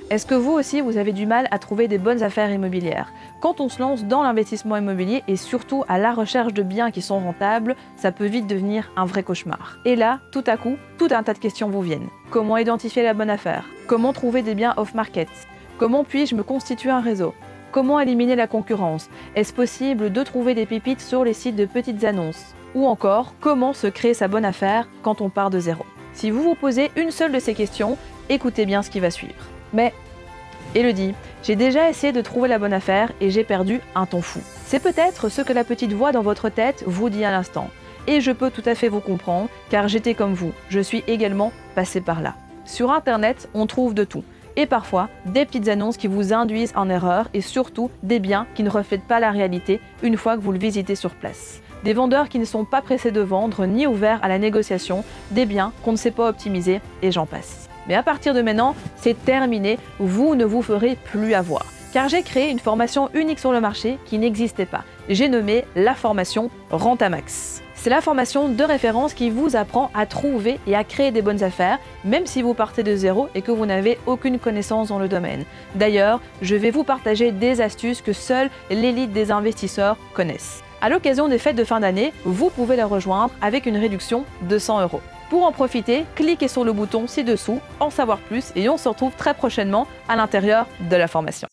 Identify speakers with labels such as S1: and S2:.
S1: Est-ce que vous aussi, vous avez du mal à trouver des bonnes affaires immobilières? Quand on se lance dans l'investissement immobilier et surtout à la recherche de biens qui sont rentables, ça peut vite devenir un vrai cauchemar. Et là, tout à coup, tout un tas de questions vous viennent. Comment identifier la bonne affaire? Comment trouver des biens off-market? Comment puis-je me constituer un réseau? Comment éliminer la concurrence? Est-ce possible de trouver des pépites sur les sites de petites annonces? Ou encore, comment se créer sa bonne affaire quand on part de zéro? Si vous vous posez une seule de ces questions, écoutez bien ce qui va suivre. Mais, Elodie, j'ai déjà essayé de trouver la bonne affaire et j'ai perdu un temps fou. C'est peut-être ce que la petite voix dans votre tête vous dit à l'instant. Et je peux tout à fait vous comprendre, car j'étais comme vous, je suis également passée par là. Sur Internet, on trouve de tout. Et parfois, des petites annonces qui vous induisent en erreur et surtout des biens qui ne reflètent pas la réalité une fois que vous le visitez sur place. Des vendeurs qui ne sont pas pressés de vendre ni ouverts à la négociation, des biens qu'on ne sait pas optimiser et j'en passe. Mais à partir de maintenant, c'est terminé, vous ne vous ferez plus avoir. Car j'ai créé une formation unique sur le marché qui n'existait pas. J'ai nommé la formation Rentamax. C'est la formation de référence qui vous apprend à trouver et à créer des bonnes affaires, même si vous partez de zéro et que vous n'avez aucune connaissance dans le domaine. D'ailleurs, je vais vous partager des astuces que seule l'élite des investisseurs connaissent. À l'occasion des fêtes de fin d'année, vous pouvez la rejoindre avec une réduction de 100 €. Pour en profiter, cliquez sur le bouton ci-dessous, en savoir plus et on se retrouve très prochainement à l'intérieur de la formation.